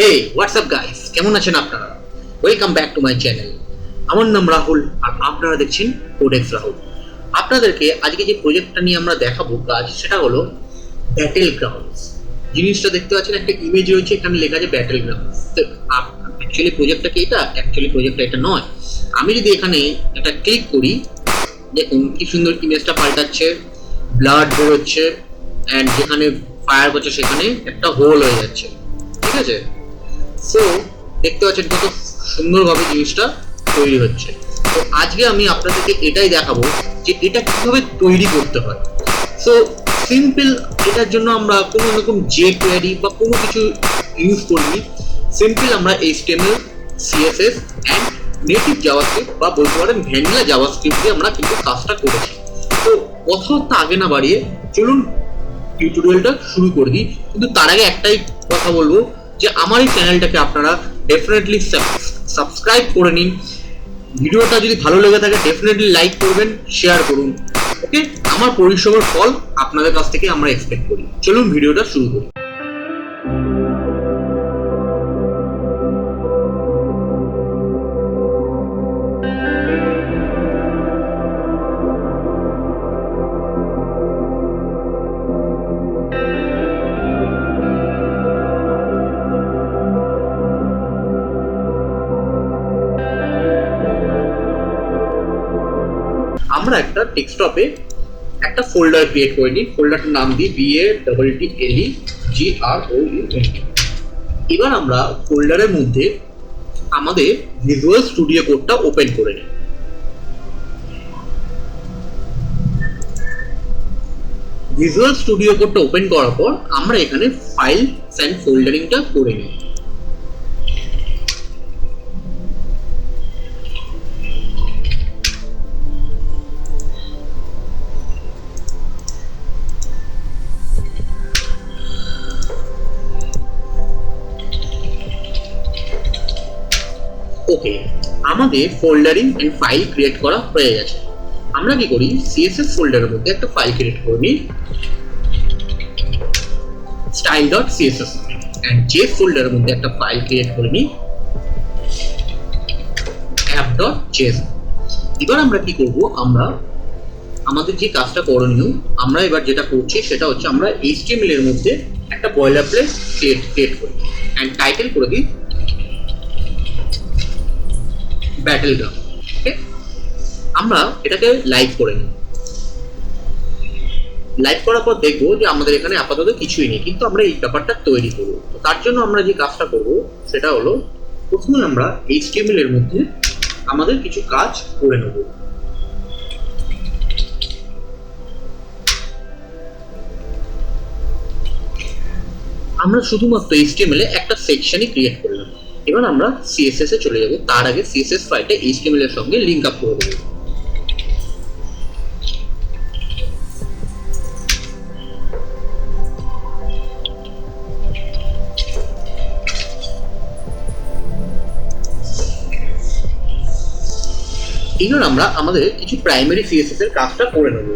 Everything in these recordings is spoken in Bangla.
হে হোয়াটসঅ্যাপ গাইস, কেমন আছেন আপনারা? Welcome back to my channel. আমার নাম রাহুল আর আপনারা দেখছেন কোডেক্স রাহুল। আপনাদেরকে আজকে যে প্রজেক্টটা নিয়ে আমরা দেখাবো কাজ, সেটা হলো ব্যাটেল গ্রাউন্ডস। জিনিসটা দেখতে পাচ্ছেন, একটা ইমেজ রয়েছে, এখানে লেখা আছে ব্যাটেল গ্রাউন্ডস। তো অ্যাকচুয়ালি প্রজেক্টটা কি এটা? অ্যাকচুয়ালি প্রজেক্টটা এটা নয়। আমি যদি এখানে এটা ক্লিক করি, দেখুন কি সুন্দর ইমেজটা পাল্টাচ্ছে, ব্লাড বেরোচ্ছে, অ্যান্ড যেখানে ফায়ার করছে সেখানে একটা হোল হয়ে যাচ্ছে। ঠিক আছে, সো দেখতে পাচ্ছেন কত সুন্দরভাবে জিনিসটা তৈরি হচ্ছে। তো আজকে আমি আপনাদেরকে এটাই দেখাবো যে এটা কিভাবে তৈরি করতে হয়। সো সিম্পল, এটার জন্য আমরা কোনো রকম jQuery বা কোনো কিছু ইউজ করিনি। সিম্পল আমরা HTML, CSS and native JavaScript বা বলতে পারেন ভ্যানিলা জাভাস্ক্রিপ্ট দিয়ে আমরা কিন্তু কাজটা করেছি। তো কথাবার্তা আগে না বাড়িয়ে চলুন টিউটোরিয়ালটা শুরু করে দিই। কিন্তু তার আগে একটাই কথা বলবো যে আমার এই চ্যানেলটাকে আপনারা ডেফিনেটলি সাবস্ক্রাইব করে নিন। ভিডিওটা যদি ভালো লেগে থাকে ডেফিনেটলি লাইক করবেন, শেয়ার করুন। ওকে, আমার পরিশ্রমের ফল আপনাদের কাছ থেকে আমরা এক্সপেক্ট করি। চলুন ভিডিওটা শুরু করি। আমরা একটা ডেস্কটপে একটা ফোল্ডার ক্রিয়েট করে নিই। ফোল্ডারটার নাম দিই BATTLEGROUND। এবার আমরা ফোল্ডারের মধ্যে আমাদের ভিজুয়াল স্টুডিও কোডটা ওপেন করে নিই। ভিজুয়াল স্টুডিও কোডটা ওপেন করার পর আমরা এখানে ফাইলস অ্যান্ড ফোল্ডারিংটা করে নিই। ওকে, আমাদের ফোল্ডারিং এন্ড ফাইল ক্রিয়েট করা হয়ে গেছে। আমরা কি করি, CSS ফোল্ডারের মধ্যে একটা ফাইল ক্রিয়েট করে নিই style.css, এন্ড JS ফোল্ডারের মধ্যে একটা ফাইল ক্রিয়েট করে নিই app.js। এবার আমরা কি করব, আমরা আমাদের যে কাজটা করণীয়, আমরা এবার যেটা করছি সেটা হচ্ছে আমরা HTML এর মধ্যে একটা বয়লারপ্লেট ক্রিয়েট করি এন্ড টাইটেল করে দিই ব্যাটেল গ্রাউন্ড। ওকে, আমরা এটাকে লাইভ করে নিই। লাইভ করার পর দেখবো যে আমাদের এখানে আপাতত কিছুই নেই, কিন্তু আমরা এই ব্যাপারটা তৈরি করবো। তো তার জন্য আমরা যে কাজটা করব সেটা হলো, প্রথমে আমরা HTML এর মধ্যে আমাদের কিছু কাজ করে নেব। আমরা শুধুমাত্র HTML এ একটা সেকশনই ক্রিয়েট করলাম। এবার আমরা CSS এ চলে যাব। তার আগে CSS ফাইলটা HTML এর সঙ্গে লিংক আপ করে দেব। এবার আমরা আমাদের কিছু প্রাইমারি CSS এর কাজটা করে নেব।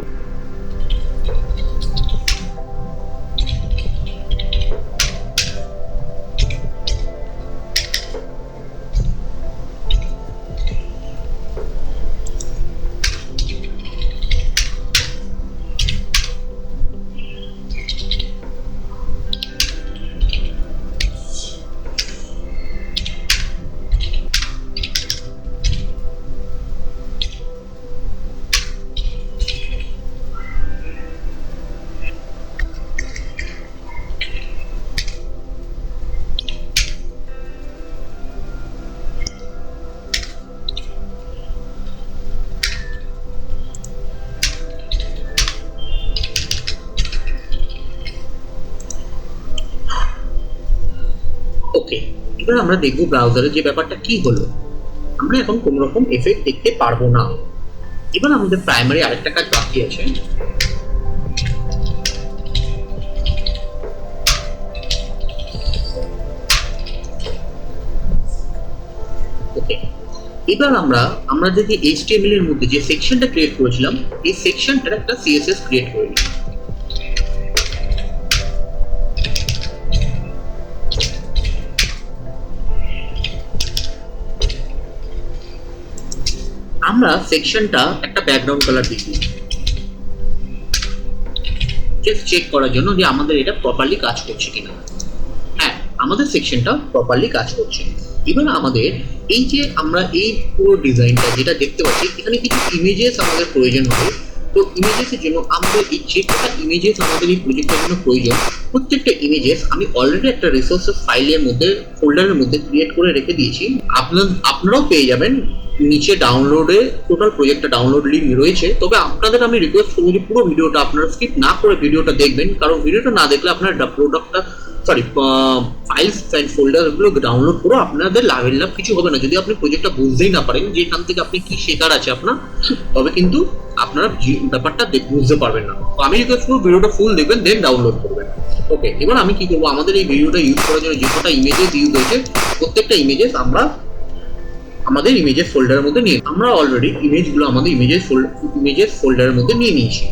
ওকে, এবার আমরা দেখব ব্রাউজারে যে ব্যাপারটা কি হলো। আমরা এখন কোনো রকম এফেক্ট দেখতে পারবো না। এবার আমাদের প্রাইমারি আরেকটা কাজ বাকি আছে। ওকে, এবার আমরা যদি HTML এর মধ্যে যে সেকশনটা ক্রিয়েট করেছিলাম, এই সেকশনটার একটা CSS ক্রিয়েট করে নিই। আমরা সেকশনটা একটা ব্যাকগ্রাউন্ড কালার দিয়ে দিই, জাস্ট চেক করার জন্য যে আমাদের এটা প্রপারলি কাজ করছে কিনা। হ্যাঁ, আমাদের সেকশনটা প্রপারলি কাজ করছে। এবার আমাদের এই যে আমরা এই পুরো ডিজাইনটা যেটা দেখতে পাচ্ছি, এখানে কিছু ইমেজেস আমাদের প্রয়োজন হবে। তো ইমেজেসের জন্য আমাদের এই যে কটা ইমেজেস আমাদের এই প্রজেক্টের জন্য প্রয়োজন, প্রত্যেকটা ইমেজেস আমি অলরেডি একটা রিসোর্সেস ফাইলের মধ্যে, ফোল্ডারের মধ্যে ক্রিয়েট করে রেখে দিয়েছি। আপনারাও পেয়ে যাবেন নিচে ডাউনলোডে, টোটাল প্রজেক্টটা ডাউনলোড লিঙ্ক রয়েছে। তবে আপনাদের আমি রিকোয়েস্ট করবো যে পুরো ভিডিওটা আপনারা স্কিপ না করে ভিডিওটা দেখবেন, কারণ ভিডিওটা না দেখলে আপনার প্রোডাক্টটা ফাইলস অ্যান্ড ফোল্ডারগুলো ডাউনলোড করে আপনাদের লাভের লাভ কিছু হবে না। যদি আপনি প্রজেক্টটা বুঝতেই না পারেন যে এখান থেকে আপনি কি শেখার আছে আপনার, তবে কিন্তু আপনারা ব্যাপারটা বুঝতে পারবেন না। তো আমি রিকোয়েস্ট করবো ভিডিওটা ফুল দেখবেন, দেন ডাউনলোড করবেন। ওকে, এবার আমি কি করবো, আমাদের এই ভিডিওটা ইউজ করার জন্য যে কটা ইমেজেস ইউজ হয়েছে, প্রত্যেকটা ইমেজেস আমরা আমাদের ইমেজেস ফোল্ডারের মধ্যে নিয়ে, আমরা অলরেডি ইমেজগুলো আমাদের ইমেজেস ফোল্ডারের মধ্যে নিয়ে নিয়েছি।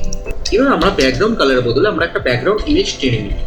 এবার আমরা ব্যাকগ্রাউন্ড কালারের বদলে আমরা একটা ব্যাকগ্রাউন্ড ইমেজ টেনে নিই।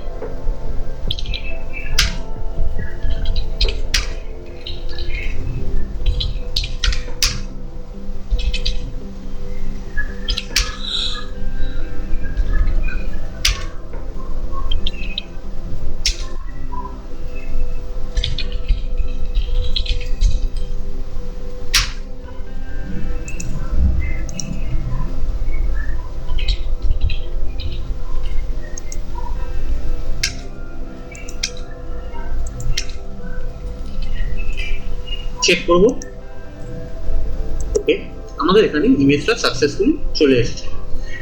চেক করব। ওকে, আমাদের এখানে ইমেজটা সাকসেসফুলি চলে এসেছে।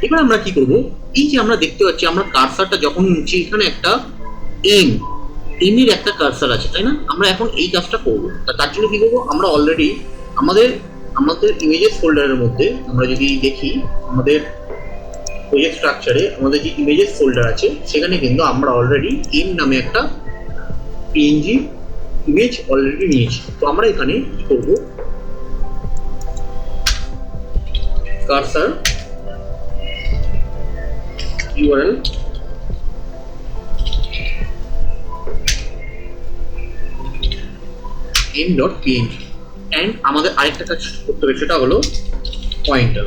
এবার আমরা কি করব, এই যে আমরা দেখতে পাচ্ছি আমরা কার্সারটা যখন নিচ্ছি, এখানে একটা এর একটা কার্সার আছে, তাই না? আমরা এখন এই কাজটা করব। তার জন্য কি করব, আমরা অলরেডি আমাদের ইমেজেস ফোল্ডারের মধ্যে আমরা যদি দেখি, আমাদের প্রজেক্ট স্ট্রাকচারে আমাদের যে ইমেজেস ফোল্ডার আছে, সেখানে কিন্তু আমরা অলরেডি এম নামে একটা পিএনজি ইমেজ অলরেডি নিয়েছি। তো আমরা এখানে কি করব, কার্সার ইউআরএল m.png এন্ড আমাদের আরেকটা কাজ করতে হবে, সেটা হলো পয়েন্টার।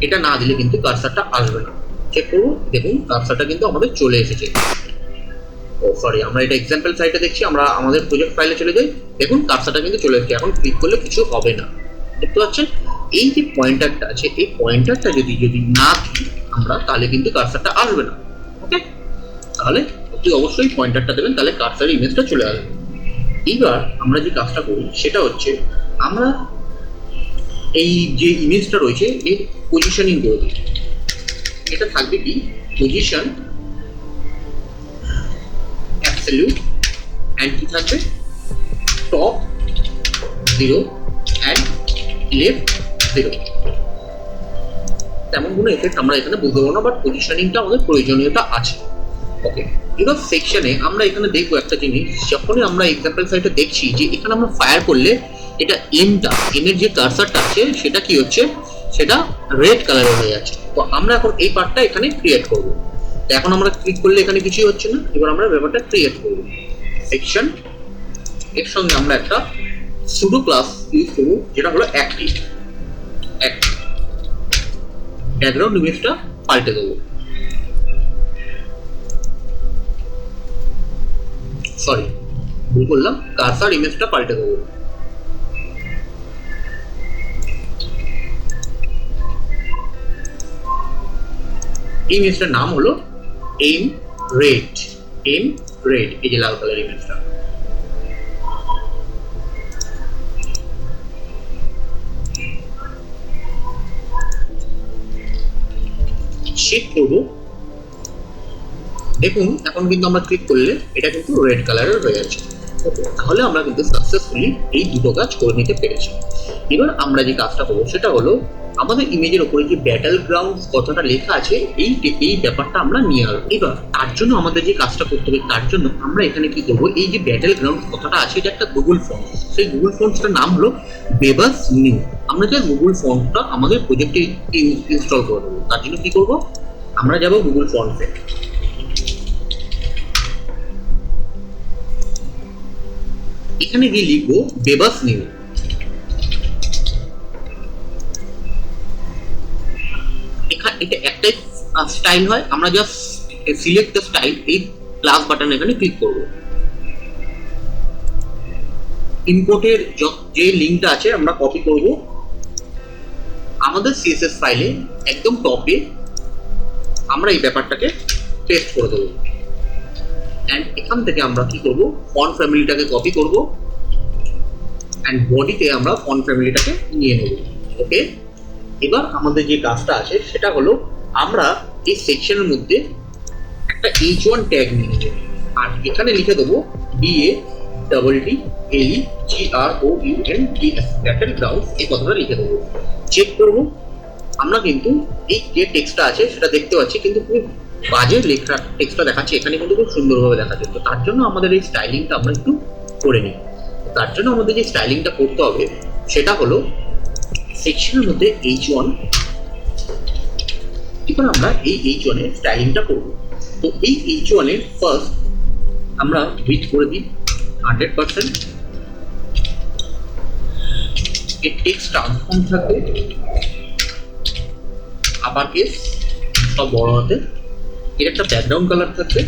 এটা না দিলে কিন্তু কার্সারটা আসবে না। চেক করব, দেখুন কার্সারটা কিন্তু আমাদের চলে এসেছে। ও সরি, আমরা এটা এক্সাম্পল সাইটে দেখছি, আমরা আমাদের প্রজেক্ট ফাইলে চলে যাই। দেখুন কার্সারটা কিন্তু চলে এসেছে। এখন ক্লিক করলে কিছু হবে না, দেখতে পাচ্ছেন? এই যে পয়েন্টারটা আছে, এই পয়েন্টারটা যদি না দিই আমরা, তাহলে কিন্তু কার্সারটা আসবে না। ওকে, তাহলে আপনি অবশ্যই পয়েন্টারটা দেবেন, তাহলে কার্সারের ইমেজটা চলে আসবে। এইবার আমরা যে কাজটা করি সেটা হচ্ছে, আমরা এই যে ইমেজটা রয়েছে এর পজিশনিং করে দিই। এটা থাকবে কি, পজিশন অ্যাবসলিউট এন্ড কি থাকবে, টপ 0 এন্ড লেফট 0। তেমন কোনো এফেক্ট আমরা এখানে বুঝতে পারবো না, বাট পজিশনিংটা আমাদের প্রয়োজনীয়তা আছে। ওকে, এবার সেকশনে আমরা এখানে দেখবো একটা জিনিস, যখনই আমরা এক্সাম্পল সাইটে দেখছি যে এখানে আমরা ফায়ার করলে এটা এমের যে কার্সারটা আছে সেটা কি হচ্ছে, সেটা রেড কালারের হয়ে যাচ্ছে। তো আমরা এখন এই পার্টটা এখানে ক্রিয়েট করব। তো এখন আমরা ক্লিক করলে এখানে কিছুই হচ্ছে না। এবার আমরা ব্যাপারটা ক্রিয়েট করব। সেকশন এর সঙ্গে আমরা একটা সুডো ক্লাস ইউজ করব, যেটা হলো অ্যাক্টিভ। ব্যাকগ্রাউন্ড ইমেজটা পাল্টে দেবো, সরি ভুল করলাম, কার্সার ইমেজটা পাল্টে দেবো। ইমেজটার নাম হলো এম রেড। এই যে লাল কালার ইমেজটা। চেক করবো, দেখুন এখন কিন্তু আমরা ক্লিক করলে এটা কিন্তু রেড কালারের হয়ে যাচ্ছে। তাহলে আমরা কিন্তু সাকসেসফুলি এই দুটো কাজ করে নিতে পেরেছি। এবার আমরা যে কাজটা করবো সেটা হলো, আমাদের ইমেজের উপরে যে ব্যাটল গ্রাউন্ড কথাটা লেখা আছে, এই ব্যাপারটা আমরা নিয়ে আসবো। এবার তার জন্য আমাদের যে কাজটা করতে হবে, তার জন্য আমরা এখানে কি করবো, এই যে ব্যাটল গ্রাউন্ড কথাটা আছে, এটা একটা গুগল ফর্ম। সেই গুগল ফর্মসটার নাম হলো বেবাস নিউ। আমরা যে গুগল ফর্মটা আমাদের প্রজেক্টে ইনস্টল করে দেবো। তার জন্য কি করবো, আমরা যাবো গুগল ফর্মসে। এখানে গিয়ে লিখবো বেবাস নিউ। স্টাইল হয়, আমরা জাস্ট সিলেক্ট দ্য স্টাইল, এই প্লাস বাটন এখানে ক্লিক করব। ইম্পোর্টের যে লিঙ্কটা আছে আমরা কপি করব, আমাদের সিএসএস ফাইলে একদম টপে আমরা এই ব্যাপারটাকে পেস্ট করে দেবো। অ্যান্ড এখান থেকে আমরা কি করব, ফন্ট ফ্যামিলিটাকে কপি করব অ্যান্ড বডিতে আমরা ফন্ট ফ্যামিলিটাকে নিয়ে নেব। ওকে, এবার আমাদের যে কাজটা আছে সেটা হলো আমরা এই সেকশনের মধ্যে একটা H1 ট্যাগ নিয়ে নেব আর এখানে লিখে দেবো BALLEGROUNDS ব্যাটেলগ্রাউন্ড, এই কথাটা লিখে দেবো। চেক করব, আমরা কিন্তু এই যে টেক্সটটা আছে সেটা দেখতে পাচ্ছি কিন্তু খুব বাজে লেখা টেক্সটটা দেখাচ্ছে, এখানে কিন্তু খুব সুন্দরভাবে দেখাচ্ছে। তো তার জন্য আমাদের এই স্টাইলিংটা আমরা একটু করে নিই। তার জন্য আমাদের যে স্টাইলিংটা করতে হবে সেটা হলো সেকশনের মধ্যে H1, এবার আমরা এই H1 এর স্টাইলিংটা করব। তো এই H1 এর ফার্স্ট আমরা উইথ করে দিই 100%, এর টেক্সট ট্রান্সফর্ম থাকবে আপার কেস সব বড় হাতে, এর একটা ব্যাকগ্রাউন্ড কালার থাকবে,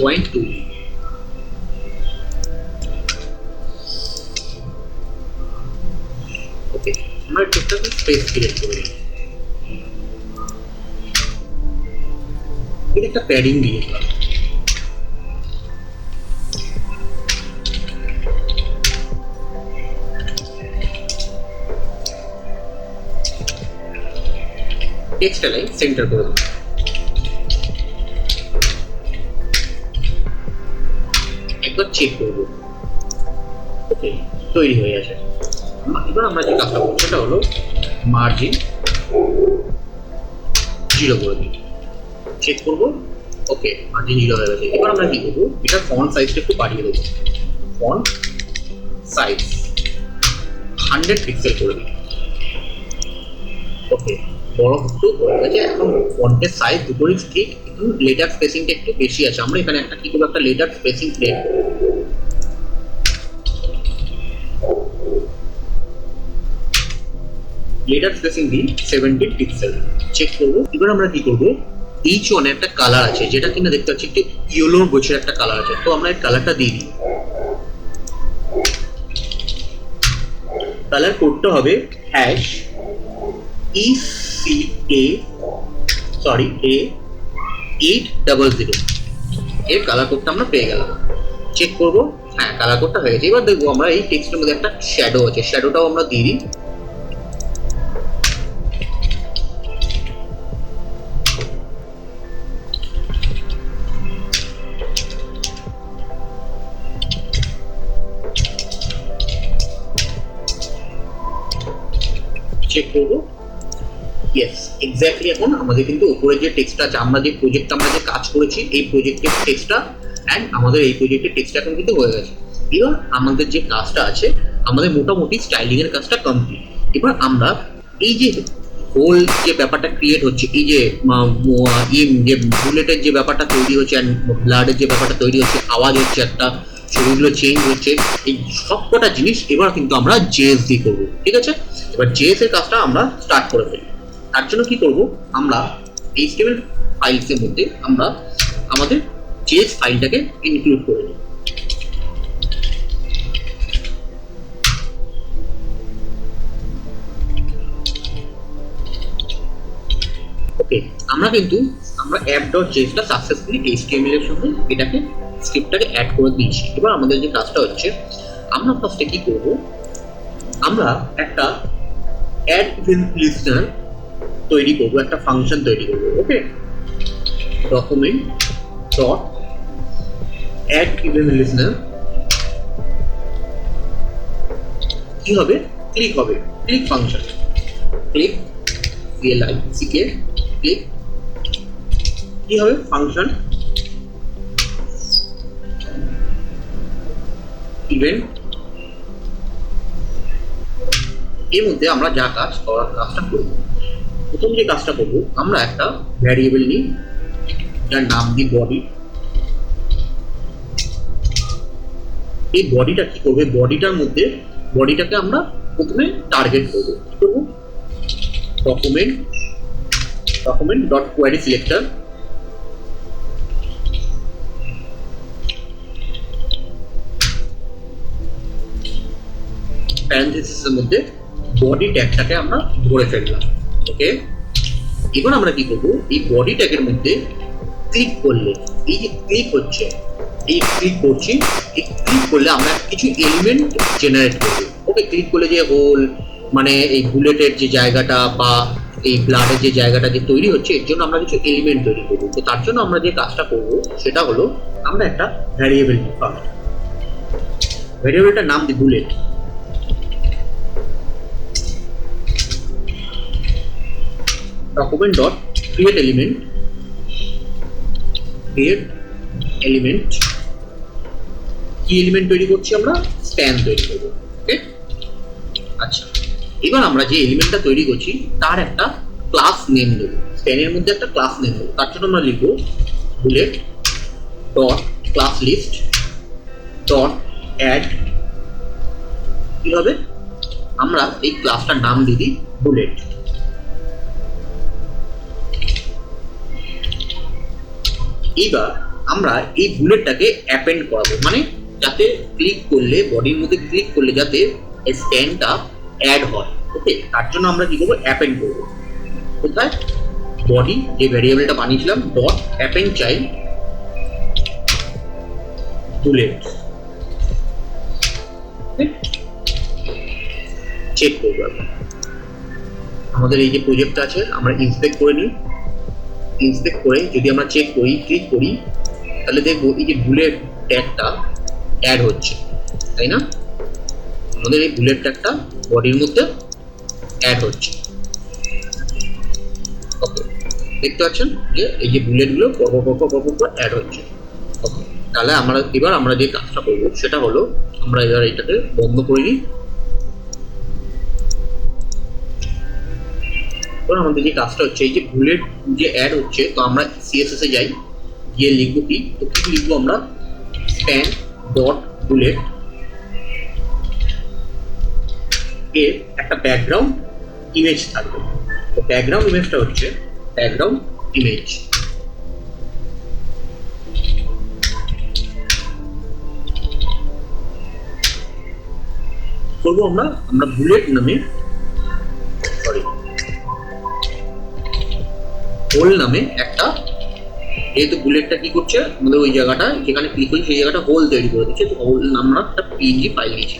পয়েন্ট 2। ওকে, আমরা টেক্সটটাকে স্পেস ক্রিয়েট করে দিই, এর একটা প্যাডিং দিয়ে দিলাম। টেক্সটটা লাইন সেন্টার করে দিই। একবার চেক করবো, ওকে তৈরি হয়ে গেছে। এবার আমরা যে কাজটা করবো সেটা হলো মার্জিন 0 করে দিই, চেক করবো, ওকে মার্জিন 0 হয়ে গেছে। এবার আমরা কি করবো, এটা ফন্ট সাইজটা একটু বাড়িয়ে দেবো, ফন্ট সাইজ 100 পিক্সেল করে দিই। ওকে, বড় একটু হয়ে গেছে। এখন ফন্টের সাইজ দুটোরই ঠিক, কিন্তু লেটার স্পেসিংটা একটু বেশি আছে। আমরা এখানে একটা কি করবো, একটা লেটার স্পেসিং ক্রিয়েট করবো। লেটার স্পেসিং দিই 17 পিক্সেল, চেক করবো। এবার আমরা কি করবো, H1 এর একটা কালার আছে যেটা কিনা দেখতে পাচ্ছি একটু ইয়েলোর গোছের একটা কালার আছে, তো আমরা এই কালারটা দিয়ে দিই। কালার কোডটা হবে A800, এর কালার কোডটা আমরা পেয়ে গেলাম। চেক করবো, হ্যাঁ কালার কোডটা হয়ে গেছে। এবার দেখবো আমরা এই টেক্সটের মধ্যে একটা শ্যাডো আছে, শ্যাডোটাও আমরা দিয়ে দিই। চেক করবো, ইয়েস এক্স্যাক্টলি। এখন আমাদের কিন্তু উপরে যে টেক্সটটা আছে, আমরা যে প্রজেক্টটা আমরা যে কাজ করেছি এই প্রজেক্টের টেক্সটটা অ্যান্ড আমাদের এই প্রজেক্টের টেক্সটটা এখন কিন্তু হয়ে গেছে। এবার আমাদের যে কাজটা আছে, আমাদের মোটামুটি স্টাইলিং এর কাজটা কমপ্লিট। এবার আমরা এই যে হোল যে ব্যাপারটা ক্রিয়েট হচ্ছে, এই যে যে বুলেটের যে ব্যাপারটা তৈরি হচ্ছে অ্যান্ড ব্লাডের যে ব্যাপারটা তৈরি হচ্ছে, আওয়াজ হচ্ছে একটা, ছবিগুলো চেঞ্জ হচ্ছে, এই সবকটা জিনিস এবার কিন্তু আমরা জেএস দিয়ে করবো। ঠিক আছে, এবার জেএস এর কাজটা আমরা স্টার্ট করে ফেলি। তার জন্য কি করব, আমরা HTML ফাইলসের মধ্যে আমরা আমাদের জেএস ফাইলটাকে ইনক্লুড করে নিই। ওকে, আমরা app.js টা সাকসেসফুলি HTML এর সঙ্গে এটাকে স্ক্রিপ্টটাকে অ্যাড করে দিয়েছি। এবার আমাদের যে কাজটা হচ্ছে, আমরা ফার্স্টে কি করব, আমরা একটা অ্যাড ইভেন্ট লিস্টার তৈরি করবো, একটা ফাংশন তৈরি করবো। Okay, document dot add event listener কি হবে, ক্লিক হবে, click function, click CLICK click কি হবে, ফাংশন ইভেন্ট। এর মধ্যে আমরা যা কাজ করার কাজটা করবো, প্রথম যে কাজটা করবো, আমরা একটা ভ্যারিয়েবল নিই যার নাম দিই বডি, এই বডিটা কি করবে, বডিটাকে আমরা প্রথমে টার্গেট করবো। কি করবো, ডকুমেন্ট ডট কোয়ারি সিলেক্টর, প্যারেনথেসিসের মধ্যে বডি ট্যাগটাকে আমরা ধরে ফেললাম। ওকে, এবার আমরা কি করবো, এই বডি ট্যাগের মধ্যে ক্লিক করলে, এই যে ক্লিক হচ্ছে, এই ক্লিক করছি, এই ক্লিক করলে আমরা কিছু এলিমেন্ট জেনারেট করবো। ওকে, ক্লিক করলে যে হোল মানে এই বুলেটের যে জায়গাটা বা এই ব্লাডের যে জায়গাটা যে তৈরি হচ্ছে, এর জন্য আমরা কিছু এলিমেন্ট তৈরি করবো। তো তার জন্য আমরা যে কাজটা করবো সেটা হলো আমরা একটা ভ্যারিয়েবল নিই। ভ্যারিয়েবলটার নাম দিই bullet. Document dot create element কি এলিমেন্ট তৈরি করছি আমরা, স্প্যান তৈরি করবো। ওকে, আচ্ছা, এবার আমরা যে এলিমেন্টটা তৈরি করছি তার একটা ক্লাস নেম দেবো, স্প্যানের মধ্যে একটা ক্লাস নেম দেবো। তার জন্য আমরা লিখবো bullet dot class list dot add, কি হবে, আমরা এই ক্লাসটার নাম দিয়ে দিই বুলেট। এবার আমরা এই বুলেটটাকে অ্যাপেন্ড করাবো, মানে যাতে ক্লিক করলে, বডির মধ্যে ক্লিক করলে যাতে স্প্যানটা অ্যাড হয়। ওকে, তার জন্য আমরা কি করবো, অ্যাপেন্ড করবো। কোথায়, বডি যে ভ্যারিয়েবলটা বানিয়েছিলাম dot append child bullet. Check করবো আমাদের এই যে প্রজেক্ট আছে, আমরা ইন্সপেক্ট করে নিই। ইন্সপেক্ট করে যদি আমরা চেক করি, ক্লিক করি, তাহলে দেখবো এই যে বুলেট ট্যাগটা অ্যাড হচ্ছে, তাই না? আমাদের এই বুলেট ট্যাগটা বডির মধ্যে অ্যাড হচ্ছে। ওকে, দেখতে পাচ্ছেন যে এই যে বুলেটগুলো অ্যাড হচ্ছে। ওকে, তাহলে এবার আমরা যে কাজটা করবো সেটা হলো আমরা এবার এটাকে বন্ধ করে নিই। এবার আমাদের যে কাজটা হচ্ছে, এই যে বুলেট যে অ্যাড হচ্ছে, তো আমরা সিএসএস এ যাই, গিয়ে লিখবো কি, তো কি লিখবো আমরা, স্প্যান ডট বুলেট এর একটা ব্যাকগ্রাউন্ড ইমেজ থাকবে। তো ব্যাকগ্রাউন্ড ইমেজটা হচ্ছে ব্যাকগ্রাউন্ড ইমেজ। করবো আমরা বুলেট নামে, হোল নামে একটা, যেহেতু বুলেটটা কি করছে আমাদের ওই জায়গাটা যেখানে ক্লিক করি সেই জায়গাটা হোল তৈরি করে দিচ্ছে। তো হোল আমরা একটা পিএনজি ফাইল নিয়েছি,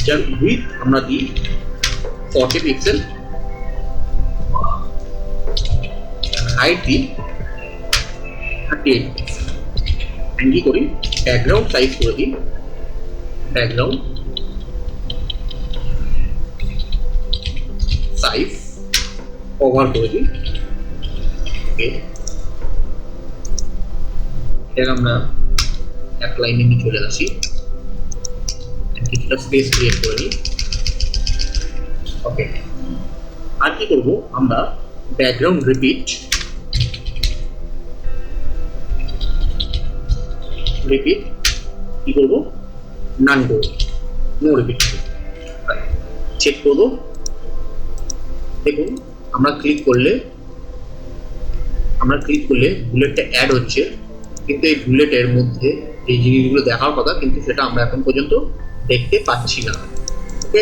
যার উইথ আমরা দিই 40 পিক্সেল, হাইট দিই 38 পিক্সেল, অ্যান্ড কি করি, ব্যাকগ্রাউন্ড সাইজ করে দিই, ব্যাকগ্রাউন্ড সাইজ কভার করে দিই। এটাকে আমরা এক লাইনে নিয়ে চলে আসি, কিছুটা স্পেস ক্রিয়েট করে নিই। ওকে, আর কি করবো, আমরা ব্যাকগ্রাউন্ড রিপিট কি করবো, নান করবো, নো রিপিট। চেক করবো, দেখুন আমরা ক্লিক করলে বুলেটটা অ্যাড হচ্ছে, কিন্তু এই বুলেটের মধ্যে এই জিনিসগুলো দেখার কথা, কিন্তু সেটা আমরা এখন পর্যন্ত দেখতে পাচ্ছি না। ওকে,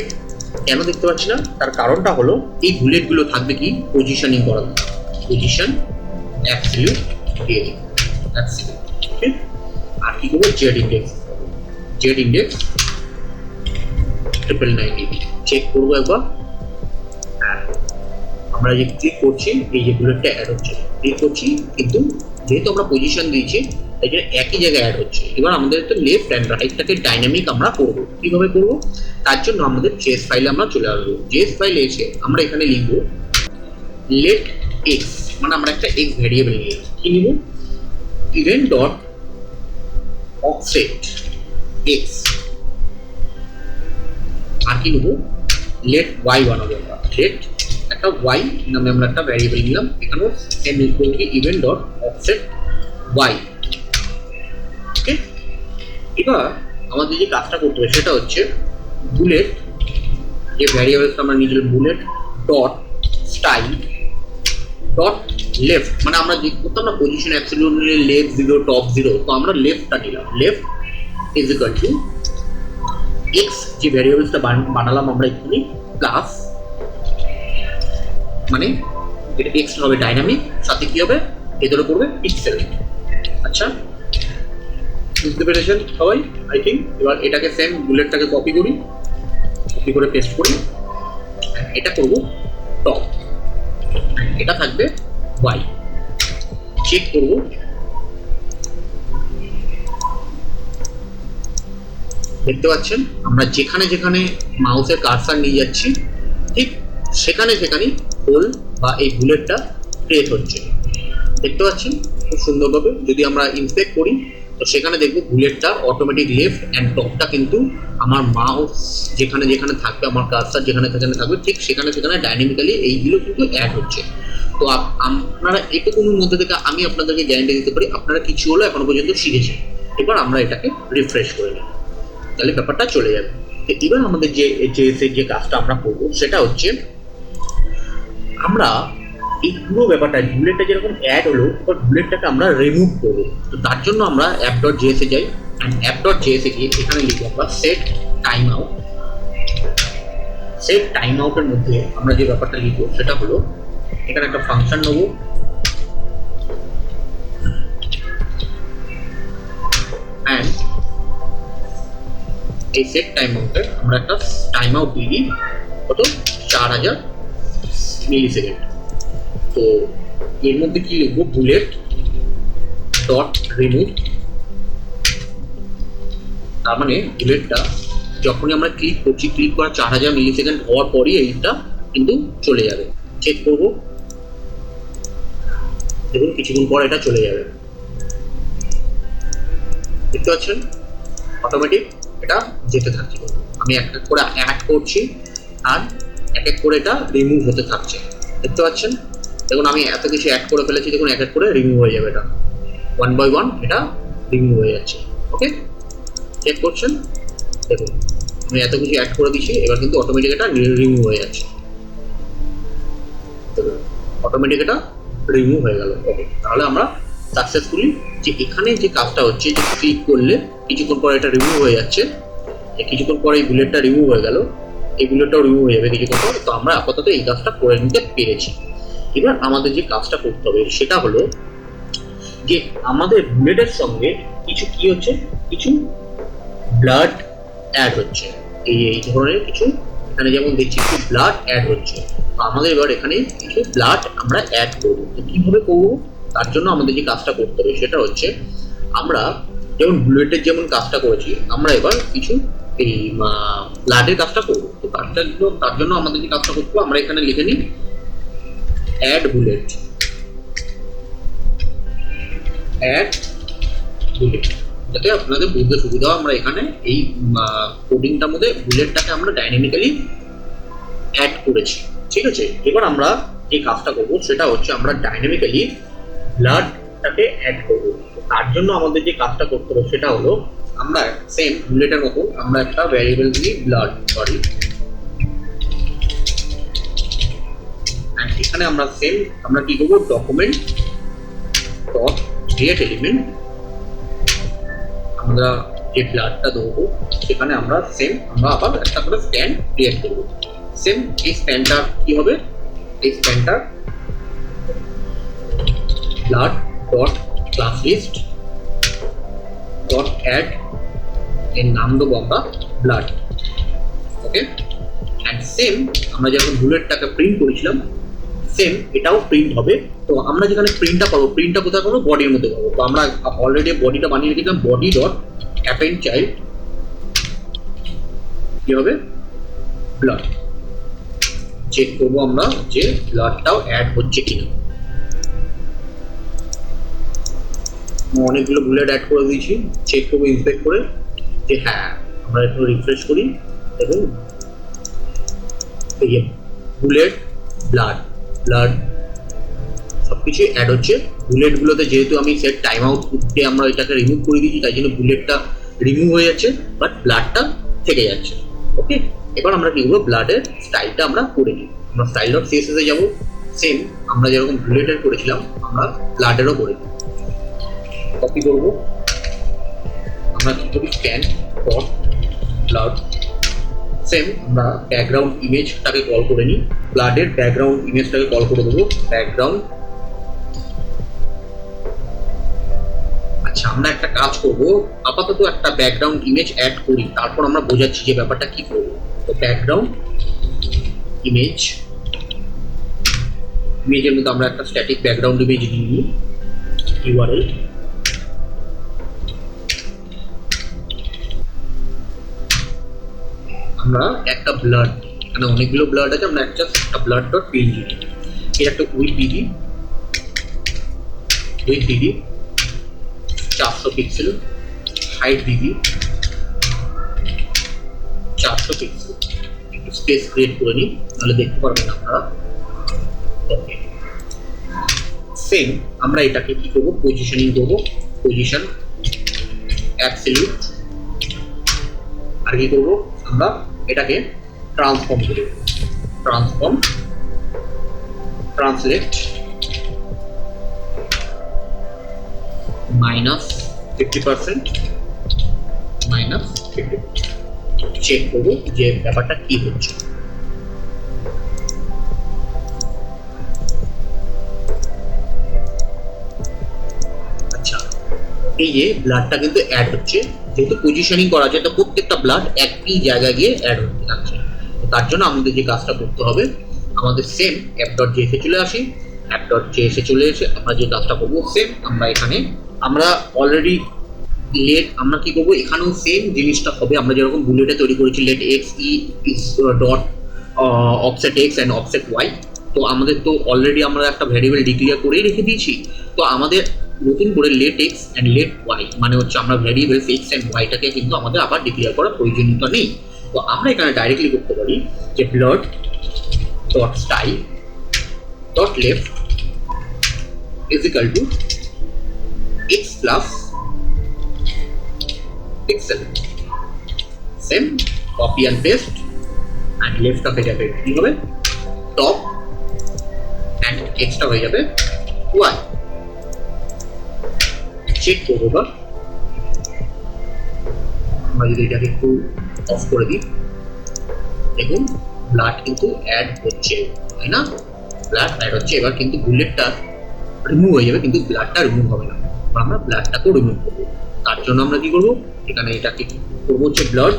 কেন দেখতে পাচ্ছি না, তার কারণটা হলো এই বুলেটগুলো থাকবে কি, পজিশনিং করা, পজিশন অ্যাবসলিউট অ্যাবসলিউট। ওকে, আর কি করবো, জেড ইন্ডেক্স 999 চেক করবো একবার। আমরা যে ক্লিক করছি, এই যে বুলেটটা অ্যাড হচ্ছে, ক্লিক করছি, কিন্তু যেহেতু আমরা পজিশন দিয়েছি তাই জন্য একই জায়গায় অ্যাড হচ্ছে। এবার আমাদের তো লেফট অ্যান্ড রাইটটাকে ডাইনামিক আমরা করবো। কিভাবে করবো, তার জন্য আমাদের জেএস ফাইলে আমরা চলে আসবো। জেএস ফাইলে এসে আমরা এখানে লিখবো লেট এক্স, মানে আমরা একটা এক্স ভ্যারিয়েবল নিয়ে কি নিব, ইভেন্ট ডট অফসেট এক্স, আর কি নেবো, লেট ওয়াই বানাবো আমরা, লেট একটা ওয়াই নামে আমরা একটা ভ্যারিয়েবল নিলাম, এখানেও same equal to event dot offset Y. Okay, এবার আমাদের যে কাজটা করতে হবে সেটা হচ্ছে বুলেট, যে ভ্যারিয়েবলটা আমরা নিয়েছিলাম bullet dot style dot left, মানে আমরা যে করতাম না পজিশন অ্যাবসলিউটলি লেফট 0 টপ 0, তো আমরা লেফটটা নিলাম। Left is equal to x, যে ভ্যারিয়েবলসটা বানালাম আমরা এখানে, প্লাস মানে এটা এক্স হবে ডাইনামিক, সাথে কি হবে ভেতরে পড়বে পিক্সেল। আচ্ছা বুঝতে পেরেছেন সবাই আই থিঙ্ক। এবার এটাকে সেম বুলেটটাকে কপি করে পেস্ট করি, এটা করব টপ, এটা থাকবে ওয়াই। চেক করব, দেখতে পাচ্ছেন আমরা যেখানে যেখানে মাউসের কার্সার নিয়ে যাচ্ছি ঠিক সেখানে সেখানেই হোল বা এই বুলেটটা ক্রিয়েট হচ্ছে, দেখতে পাচ্ছেন খুব সুন্দরভাবে। যদি আমরা ইন্সপেক্ট করি তো সেখানে দেখবো বুলেটটা অটোমেটিক লেফট অ্যান্ড টপটা কিন্তু আমার মাউস যেখানে যেখানে থাকবে, আমার কার্সার যেখানে যেখানে থাকবে ঠিক সেখানে সেখানে ডাইনামিক্যালি এইগুলো কিন্তু অ্যাড হচ্ছে। তো আপনারা এটুকুর মধ্যে থেকে আমি আপনাদেরকে গ্যারান্টি দিতে পারি আপনারা কিছু হলো এখনো পর্যন্ত শিখেছেন। এবার আমরা এটাকে রিফ্রেশ করে নিই, তাহলে ব্যাপারটা চলে যাবে। তো এবার আমাদের যে কাজটা আমরা করবো সেটা হচ্ছে আমরা এই পুরো ব্যাপারটা বুলেটটা যেরকম অ্যাড হলো এবার বুলেটটাকে আমরা রিমুভ করবো। তো তার জন্য আমরা অ্যাপ ডট জেএসে যাই, অ্যান্ড অ্যাপ ডট জেএসে গিয়ে এখানে লিখবো আমরা set time out. Set time আউটের মধ্যে আমরা যে ব্যাপারটা লিখবো সেটা হলো এখানে একটা ফাংশন নেবো, অ্যান্ড এই সেট টাইম আউটে আমরা একটা টাইম আউট দিয়ে দিই কত 4000 মিলি সেকেন্ড। তো এর মধ্যে কি লিখবো বুলেট ডট রিমুভ, তার মানে বুলেটটা যখনই আমরা ক্লিক করছি ক্লিক করা 4000 মিলি সেকেন্ড হওয়ার পরই এইটা কিন্তু চলে যাবে। চেক করবো, দেখুন কিছুক্ষণ পর এটা চলে যাবে, দেখতে পাচ্ছেন অটোমেটিক এটা যেতে থাকছে। আমি এক এক করে অ্যাড করছি আর এক এক করে এটা রিমুভ হতে থাকছে, দেখতে পাচ্ছেন। দেখুন আমি এত কিছু অ্যাড করে ফেলেছি, দেখুন এক এক করে রিমুভ হয়ে যাবে, এটা 1 by 1 এটা রিমুভ হয়ে যাচ্ছে। ওকে চেক করছেন, দেখুন আমি এত কিছু অ্যাড করে দিচ্ছি, এবার কিন্তু অটোমেটিক এটা রিমুভ হয়ে যাচ্ছে, অটোমেটিক এটা রিমুভ হয়ে গেল। ওকে তাহলে আমরা সাকসেসফুলি যে এখানে যে কাজটা হচ্ছে যে ক্লিক করলে কিছুক্ষণ পর এটা রিমুভ হয়ে যাচ্ছে, কিছুক্ষণ পর এই বুলেটটা রিমুভ হয়ে গেল, এই বুলেটটাও রিমুভ হয়ে যাবে কিছুক্ষণ পর। তো আমরা আপাতত এই কাজটা করে নিতে পেরেছি। এবার আমাদের যে কাজটা করতে হবে সেটা হলো যে আমাদের বুলেটের সঙ্গে কিছু কি হচ্ছে, কিছু ব্লাড অ্যাড হচ্ছে, এই ধরনের কিছু এখানে যেমন দেখছি একটু ব্লাড অ্যাড হচ্ছে। তো আমাদের এবার এখানে কিছু ব্লাড আমরা অ্যাড করবো। তো কিভাবে করবো তার জন্য আমাদের যে কাজটা করতে হবে সেটা হচ্ছে আমরা যেমন বুলেটের যেমন কাজটা করেছি আমরা এবার কিছু এই ব্লাডের কাজটা করবো। তো তার জন্য আমাদের যে কাজটা করতে হবে আমরা এখানে লিখে নিই অ্যাড বুলেট, অ্যাড বুলেট, যাতে আপনাদের বুঝতে সুবিধা হয়। আমরা এখানে এই কোডিংটার মধ্যে বুলেটটাকে আমরা ডাইনামিক্যালি অ্যাড করেছি, ঠিক আছে। এবার আমরা যে কাজটা করবো সেটা হচ্ছে আমরা ডাইনামিক্যালি ব্লাডটাকে অ্যাড করবো। তার জন্য আমাদের যে কাজটা করতে হবে সেটা হলো আমরা সেম বুলেটের মতো আমরা একটা ভ্যারিয়েবল দিই ব্লাড, সরি, এখানে আমরা সেম আমরা কি করবো ডকুমেন্ট ডট ক্রিয়েট এলিমেন্ট, আমরা যে ব্লাডটা দেবো সেখানে আমরা সেম আমরা আবার একটা করে স্প্যান ক্রিয়েট করবো। সেম এই স্প্যানটা কি হবে, এই স্প্যানটা blood dot class list dot add, এর নাম দেবো আমরা ব্লাড। ওকে অ্যান্ড সেম আমরা যখন বুলেটটাকে প্রিন্ট করেছিলাম সেম এটাও প্রিন্ট হবে। তো আমরা যেখানে প্রিন্টটা পাবো, প্রিন্টটা কোথায় পাবো, বডির মধ্যে পাবো। তো আমরা অলরেডি বডিটা বানিয়ে রেখেছিলাম, বডি ডট অ্যাপেন্ড চাইল্ড কি হবে ব্লাড। চেক করবো আমরা যে ব্লাডটাও অ্যাড হচ্ছে কিনা। অনেকগুলো বুলেট অ্যাড করে দিয়েছি, চেক করবো ইন্সপেক্ট করে যে হ্যাঁ, আমরা একটু রিফ্রেশ করি এবং বুলেট ব্লাড ব্লাড সবকিছু অ্যাড হচ্ছে। বুলেটগুলোতে যেহেতু আমি সেট টাইম আউট দিয়ে আমরা এটাকে রিমুভ করে দিয়েছি তাই জন্য বুলেটটা রিমুভ হয়ে যাচ্ছে, বাট ব্লাডটা থেকে যাচ্ছে। ওকে, এবার আমরা কি করবো, ব্লাডের স্টাইলটা আমরা করে নিই। আমরা স্টাইল ডট সিএসএস এ যাবো, সেম আমরা যেরকম বুলেটের করেছিলাম আমরা ব্লাডেরও করে নিই। কপি করবো, আমরা কি করি, স্ক্যান ডট ব্লাড, সেম আমরা ব্যাকগ্রাউন্ড ইমেজটাকে কল করে নিই, ব্লাডের ব্যাকগ্রাউন্ড ইমেজটাকে কল করে দেবো ব্যাকগ্রাউন্ড। আচ্ছা, আমরা একটা কাজ করব, আপাতত একটা ব্যাকগ্রাউন্ড ইমেজ অ্যাড করি, তারপর আমরা বোঝাচ্ছি যে ব্যাপারটা কি করবো। তো ব্যাকগ্রাউন্ড ইমেজ, ইমেজের মধ্যে আমরা একটা স্ট্যাটিক ব্যাকগ্রাউন্ড ইমেজ নিয়ে নিই, ইউআরএল, আমরা একটা ব্লাড, এখানে অনেকগুলো ব্লাড আছে, আমরা একটা ব্লাড ডট পিএনজি নিই, এর একটা উইথ দিদি 400 পিক্সেল, হাইট দিদি 400 পিক্সেল, একটু স্পেস ক্রিয়েট করে নিই, তাহলে দেখতে পারবেন আপনারা। ওকে, সেম আমরা এটাকে কি করবো, পজিশনিং করবো, পজিশন অ্যাবসলিউট, আর কি করবো, আমরা এটাকে ট্রান্সফর্ম করব, ট্রান্সফর্ম, ট্রান্সলেট -50%, -50, চেক করবো যে ব্যাপারটা কি হচ্ছে। আচ্ছা, এই যে ব্লাডটা কিন্তু অ্যাড হচ্ছে, যেহেতু পজিশনিং করা আছে, প্রত্যেকটা ব্লাড একই জায়গায় গিয়ে অ্যাড হতে থাকছে। তার জন্য আমাদের যে কাজটা করতে হবে, আমাদের সেম app.js চলে আসি, app.js চলে এসে আমরা যে কাজটা করবো, সেম আমরা এখানে আমরা অলরেডি লেট, আমরা কি করবো, এখানেও সেম জিনিসটা হবে, আমরা যেরকম বুলেটে তৈরি করেছি, let x e is dot offset x and offset y. তো আমাদের তো অলরেডি আমরা একটা ভ্যারিয়েবল ডিক্লেয়ার করেই রেখে দিয়েছি, তো আমাদের নতুন করে let x and let y মানে হচ্ছে আমরা ভ্যারিয়েবল এক্স অ্যান্ড ওয়াইটাকে কিন্তু আমাদের আবার ডিক্লেয়ার করার প্রয়োজনীয়তা নেই। তো আমরা এখানে ডাইরেক্টলি করতে পারি যে blood dot style dot left is equal to X plus pixel, same copy and paste, and লেফটটা হয়ে যাবে কি হবে টপ, অ্যান্ড এক্সটা হয়ে যাবে ওয়াই। চেক করবো, বা আমরা যদি এটাকে একটু অফ করে দিই, দেখুন ব্লাড কিন্তু অ্যাড হচ্ছে, তাই না, ব্লাড অ্যাড হচ্ছে। এবার কিন্তু বুলেটটা রিমুভ হয়ে যাবে, কিন্তু ব্লাডটা রিমুভ হবে না, আমরা ব্লাডটাকেও রিমুভ করবো। তার জন্য আমরা কি করবো, এখানে এটাকে করবো হচ্ছে ব্লাড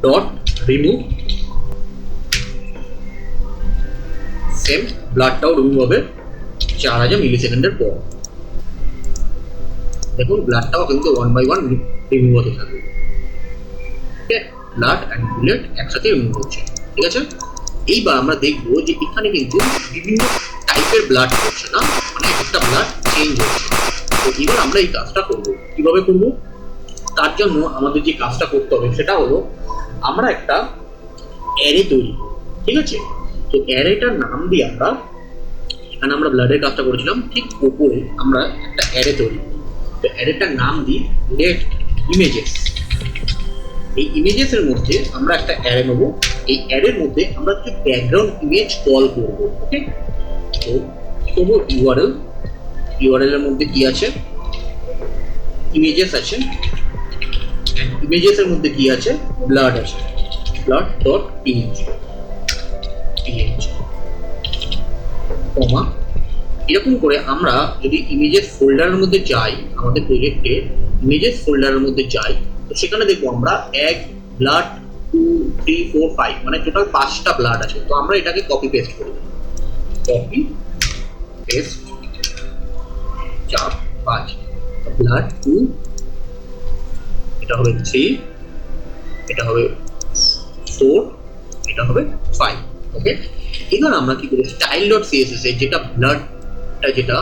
ডট রিমুভ, সেম ব্লাডটাও রিমুভ হবে 4000 মিলিসেকেন্ডের পর। দেখুন ব্লাডটাও কিন্তু 1 by 1 রিমুভ হতে থাকবে। ওকে, ব্লাড অ্যান্ড বুলেট একসাথে রিমুভ হচ্ছে, ঠিক আছে। এইবার আমরা দেখবো যে এখানে কিন্তু বিভিন্ন টাইপের ব্লাড হচ্ছে না, মানে একটা ব্লাড চেঞ্জ হচ্ছে। তো এবার আমরা এই কাজটা করবো, কিভাবে করবো, তার জন্য আমাদের যে কাজটা করতে হবে সেটা হলো আমরা একটা অ্যারে তৈরি করব, ঠিক আছে। তো অ্যারেটার নাম দিয়ে আমরা, এখানে আমরা ব্লাডের কাজটা করেছিলাম, ঠিক উপরে আমরা একটা অ্যারে তৈরি করি। তো অ্যারেটার নাম দিই লেট ইমেজেস। এই ইমেজেসের মধ্যে আমরা একটা অ্যারে নেব, এই অ্যারের মধ্যে আমরা একটা ব্যাকগ্রাউন্ড ইমেজ কল করব। ওকে, তো কি করবো, ইউআরএল এর মধ্যে কি আছে, ইমেজেস আছে, ইমেজেসের মধ্যে কি আছে, ব্লাড আছে, ব্লাড ডট পিএনজি, কমা, এরকম করে আমরা যদি ইমেজেস ফোল্ডারের মধ্যে যাই, আমাদের প্রজেক্টে ইমেজেস ফোল্ডারের মধ্যে যাই, তো সেখানে দেখবো আমরা 1 ব্লাড 2 3 4 5 মানে টোটাল 5টা ব্লাড আছে। তো আমরা এটাকে কপি পেস্ট করি, কপি পেস্ট 4 5, ব্লাড 2, এটা হবে 3, এটা হবে 4, এটা হবে 5। ওকে, এবার আমরা কি করি, স্টাইল ডট সিএসএস এ যেটা ব্লাডটা যেটা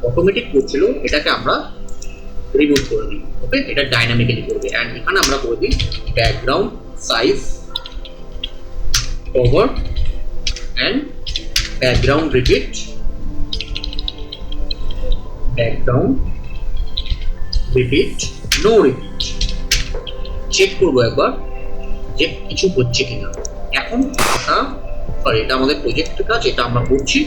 অটোমেটিক করছিল এটাকে আমরা রিমুভ করে দিই। ওকে, এটা ডাইনামিক্যালি করবে, অ্যান্ড এখানে আমরা করে দিই background size cover and background repeat, background repeat no repeat, check করবো একবার যে কিছু হচ্ছে কিনা। এখন আমরা সরি, এটা আমাদের প্রজেক্টের কাজ, এটা আমরা করছি।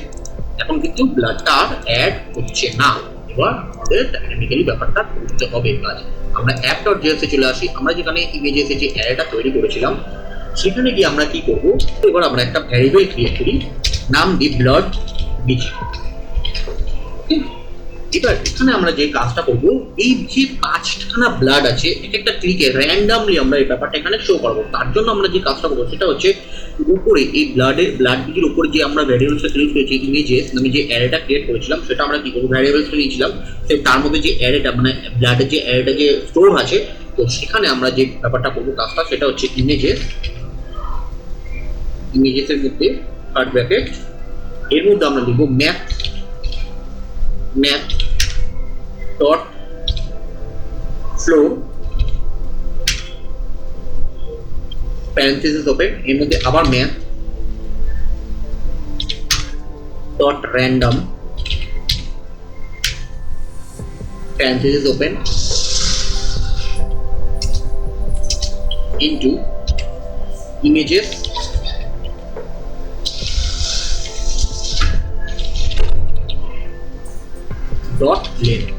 এখন কিন্তু ব্লাডটা আর অ্যাড হচ্ছে না। এবার আমাদের ডাইনামিক্যালি ব্যাপারটা করতে হবে কাজ। আমরা app.js এ চলে আসি। আমরা যেখানে ইমেজেস যে অ্যারেটা তৈরি করেছিলাম সেখানে গিয়ে আমরা কি করব, এবার আমরা একটা ভ্যারিয়েবল ক্রিয়েট করি, নাম দিই ব্লাড বিজি। এবার এখানে আমরা যে কাজটা করবো, এই যে 5খানা ব্লাড আছে এক একটা ক্লিকে র্যান্ডামলি আমরা এই ব্যাপারটা এখানে শো করবো। তার জন্য আমরা যে কাজটা করবো সেটা হচ্ছে উপরে এই ব্লাড বিজির উপরে যে আমরা ভ্যারিয়েবলসটা ক্রিয়েট করেছি, ইমেজেস আমি যে অ্যারেটা ক্রিয়েট করেছিলাম সেটা আমরা কি করবো, ভ্যারিয়েবলসটা নিয়েছিলাম, তার মধ্যে যে অ্যারেটা মানে ব্লাডের যে অ্যারেটা যে স্টোর আছে, তো সেখানে আমরা যে ব্যাপারটা করবো কাজটা সেটা হচ্ছে ইমেজেসের মধ্যে কাট ব্র্যাকেট, এর মধ্যে আমরা লিখবো math dot flow parenthesis open, এর মধ্যে আবার math dot random parenthesis open into images dot length.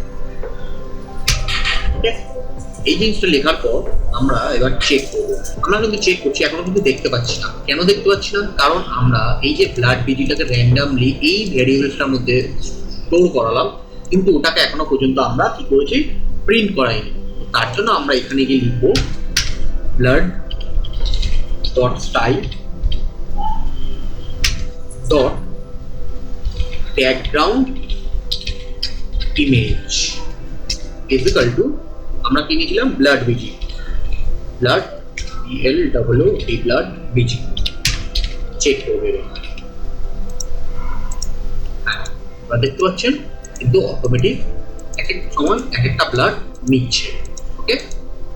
এই জিনিসটা লেখার পর আমরা এবার চেক করবো। আমরা কিন্তু চেক করছি, এখনো কিন্তু দেখতে পাচ্ছি না। কেন দেখতে পাচ্ছি না? কারণ আমরা এই যে ব্লাড বিজিটাকে র্যান্ডামলি এই ভ্যারিয়েবলসটার মধ্যে স্টোর করালাম, কিন্তু ওটাকে এখনো পর্যন্ত আমরা কি করেছি, প্রিন্ট করাইনি। তার জন্য আমরা এখানে গিয়ে লিখবো blood dot style dot background image equal to, আমরা কি নিয়েছিলাম, blood BG, blood BLOOD blood BG. Check করবে, হ্যাঁ আপনারা দেখতে পাচ্ছেন কিন্তু অটোমেটিক এক এক সময় এক একটা ব্লাড নিচ্ছে। ওকে,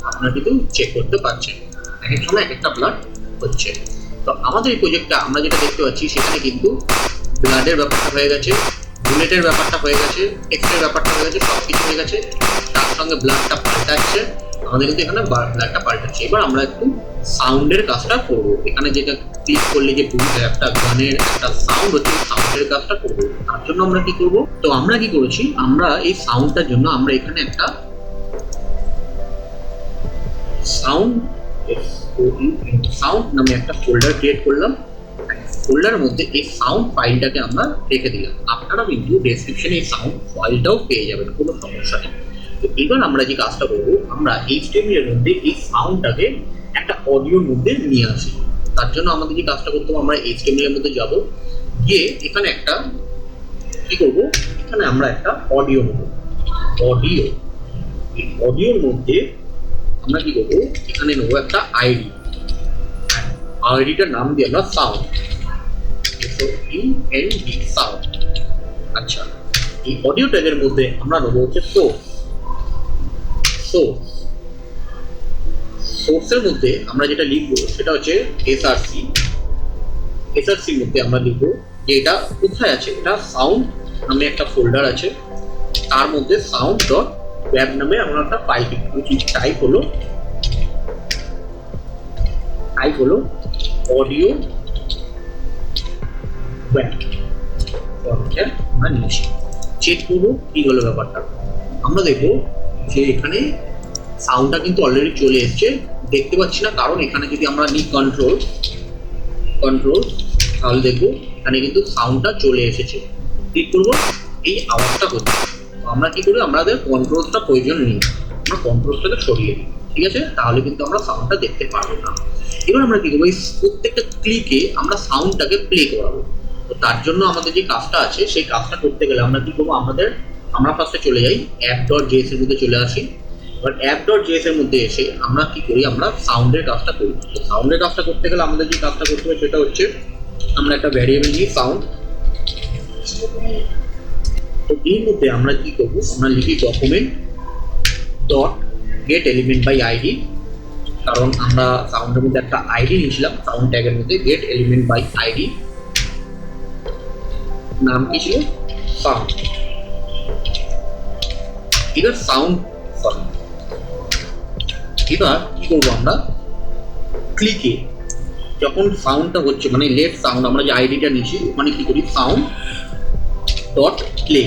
আপনারা কিন্তু চেক করতে পারছেন এক এক সময় এক একটা ব্লাড হচ্ছে। তো আমাদের এই প্রজেক্টটা আমরা যেটা দেখতে পাচ্ছি সেখানে কিন্তু ব্লাডের ব্যাপারটা হয়ে গেছে, বুলেটের ব্যাপারটা হয়ে গেছে, টেক্সটের ব্যাপারটা হয়ে গেছে, সব কিছু হয়ে গেছে। তার সঙ্গে ব্লাডটা পাল্টাচ্ছে, আমাদের কিন্তু এখানে ব্লাডটা পাল্টাচ্ছে। এবার আমরা একটু সাউন্ডের কাজটা করব। এখানে যেটা ক্লিক করলে যে একটা গানের একটা সাউন্ড হচ্ছে, সাউন্ডের কাজটা করব। তার জন্য আমরা কি করব, তো আমরা কি করেছি, আমরা এই সাউন্ডটার জন্য আমরা এখানে একটা সাউন্ড নামে একটা ফোল্ডার ক্রিয়েট করলাম। ফোল্ডারের মধ্যে এই সাউন্ড ফাইলটাকে আমরা রেখে দিলাম। আপনারা কিন্তু ডেসক্রিপশনে এই সাউন্ড ফাইলটাও পেয়ে যাবেন, কোনো সমস্যা নেই। তো এবার আমরা যে কাজটা করবো, আমরা HTML এর মধ্যে এই সাউন্ডটাকে একটা অডিওর মধ্যে নিয়ে আসি। তার জন্য আমাদের যে কাজটা করতে হবে, আমরা HTML এর মধ্যে যাব, গিয়ে এখানে একটা কি করব, এখানে আমরা একটা অডিও নেব। এই অডিওর মধ্যে আমরা কি করবো, এখানে নেবো একটা আইডিটার নাম দিয়ে আমরা সাউন্ড, সাউন্ড। আচ্ছা, এই অডিও ট্যাগের মধ্যে আমরা নেবো হচ্ছে সোর্সের মধ্যে আমরা যেটা লিখবো সেটা হচ্ছে এসআরসির মধ্যে আমরা লিখবো যে এটা কোথায় আছে, এটা সাউন্ড নামে একটা ফোল্ডার আছে, তার মধ্যে সাউন্ড ডট ওয়েব নামে আমরা একটা ফাইল লিখবো। টাইপ হলো অডিও ওয়েব। আমরা নিয়েছি, চেক করবো কি হলো ব্যাপারটা। আমরা দেখবো যে এখানে সাউন্ডটা কিন্তু অলরেডি চলে এসছে, দেখতে পাচ্ছি না, কারণ এখানে যদি আমরা নিই কন্ট্রোল, তাহলে দেখবো এখানে কিন্তু সাউন্ডটা চলে এসেছে। ক্লিক করবো, এই আওয়াজটা হচ্ছে। আমরা কি করি, আমাদের কন্ট্রোলটা প্রয়োজন নেই, আমরা কন্ট্রোলটাকে সরিয়ে দিই, ঠিক আছে? তাহলে কিন্তু আমরা সাউন্ডটা দেখতে পারবো না। এবার আমরা কি করবো, এই প্রত্যেকটা ক্লিকে আমরা সাউন্ডটাকে প্লে করাবো। তো তার জন্য আমাদের যে কাজটা আছে, সেই কাজটা করতে গেলে আমরা কি করবো, আমরা ফার্স্টে চলে যাই app.js এর মধ্যে চলে আসি। এবার app.js এর মধ্যে এসে আমরা কি করি, আমরা সাউন্ডের কাজটা করি। তো সাউন্ডের কাজটা করতে গেলে আমাদের যে কাজটা করতে হবে সেটা হচ্ছে, আমরা একটা ভ্যারিয়েবল নিই সাউন্ড। তো এর মধ্যে আমরা কি করবো, আমরা লিখি document dot get element by ID, কারণ আমরা সাউন্ডের মধ্যে একটা আইডি নিয়েছিলাম, সাউন্ড ট্যাগের মধ্যে গেট এলিমেন্ট বাই আইডি, নাম কি ছিল, সাউন্ড। এবার এবার কি করবো আমরা ক্লিকে যখন সাউন্ডটা হচ্ছে মানে লেট সাউন্ড আমরা যে আইডিটা নিচ্ছি মানে কি করি sound dot play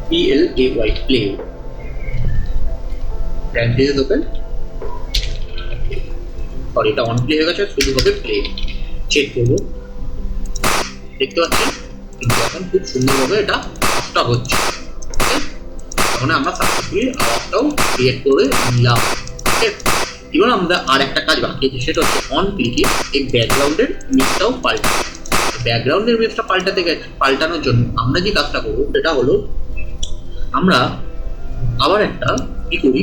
PLAY play parenthesis open sorry এটা অন প্লে হয়ে গেছে শুধু হবে প্লে চেক করবো দেখতে পাচ্ছি কিন্তু এখন খুব সুন্দরভাবে এটা অফটা হচ্ছে তখন আমরা সাকসেসফুলি আওয়াজটাও ক্রিয়েট করে নিলাম এবার আমরা আর একটা কাজ বাকি আছে সেটা হচ্ছে অন ক্লিকে এই ব্যাকগ্রাউন্ডের মিক্সটাও পাল্টা ব্যাকগ্রাউন্ডের মিক্সটা পাল্টানোর জন্য আমরা যে কাজটা করবো সেটা হলো আমরা আবার একটা কি করি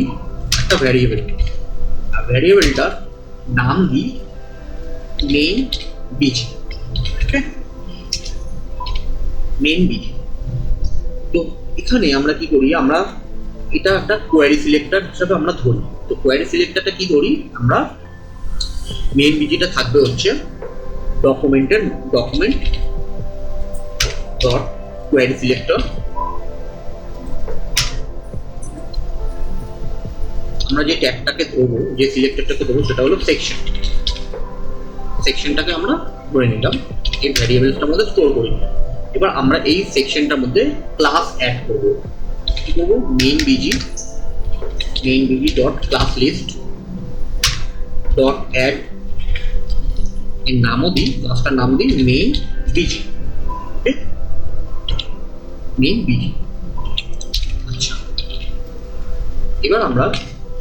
একটা ভ্যারিয়েবল আর ভ্যারিয়েবলটার নাম দিই মেইন বিজি মেইন বিজি তো এখানে আমরা কি করি আমরা এটা একটা কোয়ারি সিলেক্টর হিসাবে আমরা ধরি তো কোয়ারি সিলেক্টরটা কি ধরি আমরা মেইন বিজিটা থাকবে হচ্ছে ডকুমেন্ট ডট কোয়ারি সিলেক্টর আমরা যে ট্যাগটাকে ধরবো যে সিলেক্টরটাকে ধরবো সেটা হলো সেকশনটাকে আমরা ধরে নিলাম এই ভ্যারিয়েবলসটার মধ্যে স্টোর করে নিলাম এবার আমরা এই সেকশনটার মধ্যে ক্লাস অ্যাড করবো কি করবো main BG dot class list dot add এর নামও দিই ক্লাসটার নাম দিই মেইন বিজি আচ্ছা এবার আমরা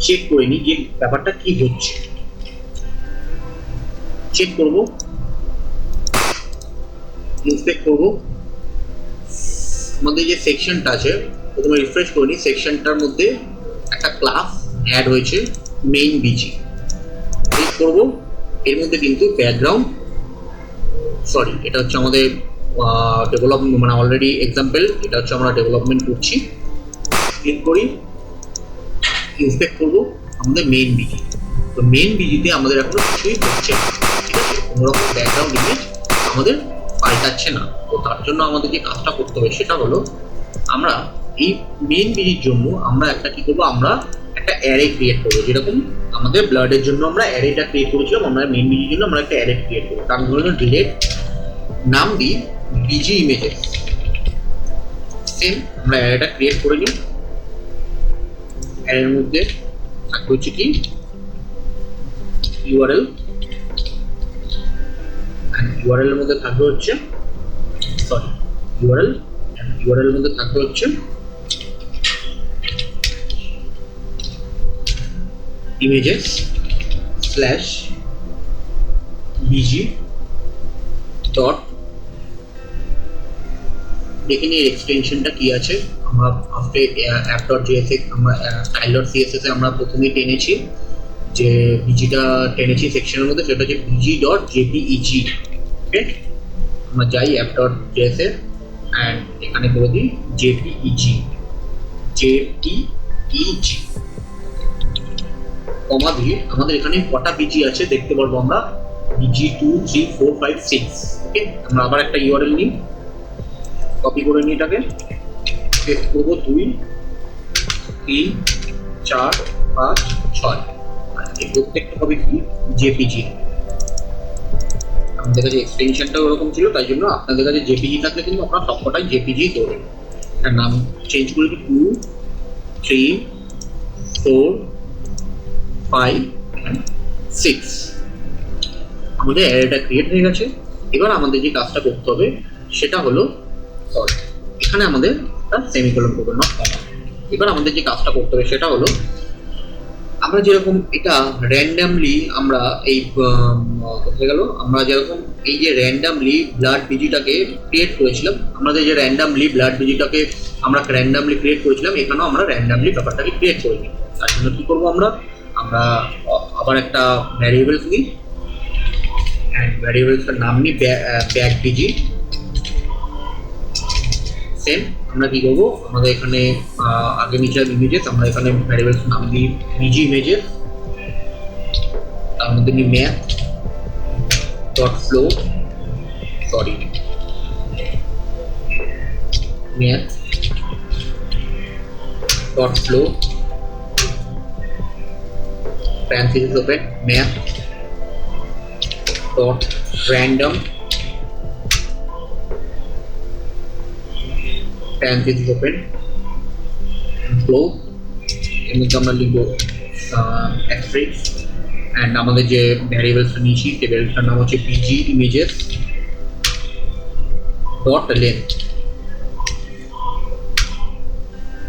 চেক করে নিই যে ব্যাপারটা কি হচ্ছে চেক করবো ইন্সপেক্ট করবো আমাদের যে সেকশনটা আছে প্রথমে রিফ্রেশ করে নিই সেকশনটার মধ্যে একটা ক্লাস অ্যাড হয়েছে মেইন বিজি ক্লিক করবো এর মধ্যে কিন্তু ব্যাকগ্রাউন্ড সরি এটা হচ্ছে আমাদের ডেভেলপমেন্ট মানে অলরেডি এক্সাম্পল এটা হচ্ছে আমরা ডেভেলপমেন্ট করছি ক্লিক করি ইন্সপেক্ট করবো আমাদের মেইন বিজি তো মেইন বিজিতে আমাদের এখনো কিছুই হচ্ছে না ঠিক আছে কোনোরকম ব্যাকগ্রাউন্ড ইমেজ আমাদের পাল্টাচ্ছে না তো তার জন্য আমাদের যে কাজটা করতে হবে সেটা হলো আমরা এই মেইন বিজির জন্য আমরা একটা কি করবো আমরা একটা অ্যারে ক্রিয়েট করবো যেরকম আমাদের ব্লাডের জন্য আমরা অ্যারেটা ক্রিয়েট করেছিলাম আমরা মেইন বিজির জন্য আমরা একটা অ্যারে ক্রিয়েট করবো তার জন্য ডিলেট নাম দিই বিজি ইমেজেস সেম আমরা অ্যারেটা ক্রিয়েট করে নিই অ্যারের মধ্যে থাকবে হচ্ছে কি ইউআরএল ইউআরএল এর মধ্যে থাকবে হচ্ছে সরি ইউআরএল এর মধ্যে থাকবে হচ্ছে ইমেজেস স্ল্যাশ বিজি ডট দেখে নিই এক্সটেনশনটা কি আছে আমরা ফার্স্টে app.js আমরা style.css আমরা প্রথমেই টেনেছি যে বিজিটা টেনেছি সেকশনের মধ্যে সেটা হচ্ছে bg.jpeg ওকে আমরা যাই app.js এ এন্ড এখানে করে দিই jpeg কমা দিয়ে আমাদের এখানে কটা বিজি আছে দেখতে পারবো আমরা bg 2 3 4 5 6 ওকে আমরা আবার একটা ইউআরএল নিই কপি করে নিই এটাকে পেস্ট করব 2 3 4 5 6 আর এই প্রত্যেকটা হবে কি জেপিজি আমাদের কাছে এক্সটেনশনটা ওরকম ছিল তাই জন্য আপনাদের কাছে জেপিজি থাকলে কিন্তু আপনারা সবকটাই জেপিজি করবেন এর নাম চেঞ্জ করে দিই 2 3 4 5 and 6 আমাদের অ্যারেটা ক্রিয়েট হয়ে গেছে এবার আমাদের যে কাজটা করতে হবে সেটা হলো সরি এখানে আমাদের একটা সেমিকোলন করব না এবার আমাদের যে কাজটা করতে হবে সেটা হলো আমরা যেরকম এটা র্যান্ডমলি আমরা এই কোথায় গেল আমরা যেরকম এই যে র্যান্ডমলি ব্লাড বিজিটাকে ক্রিয়েট করেছিলাম আমাদের যে র্যান্ডমলি ব্লাড বিজিটাকে আমরা র্যান্ডমলি ক্রিয়েট করেছিলাম এখানেও আমরা র্যান্ডমলি ব্যাপারটাকে ক্রিয়েট করে নিই তার জন্য কি করবো আমরা আবার একটা ভ্যারিয়েবলস নিই এন্ড ভ্যারিয়েবলসটার নাম নিই ব্যাক বিজি সেম আমরা কি করবো আমাদের এখানে আগে নিচে ইমেজেস আমরা এখানে ভ্যারিয়েবলস নাম দিই বিজি ইমেজেস তার মধ্যে নিই math dot flow sorry math dot flow parenthesis open, math dot random parenthesis open, flow এর মধ্যে আমরা লিখবো x3 অ্যান্ড আমাদের যে ভ্যারিয়েবলসটা নিয়েছি সেই ভ্যারিয়েবলটার নাম হচ্ছে bg images dot length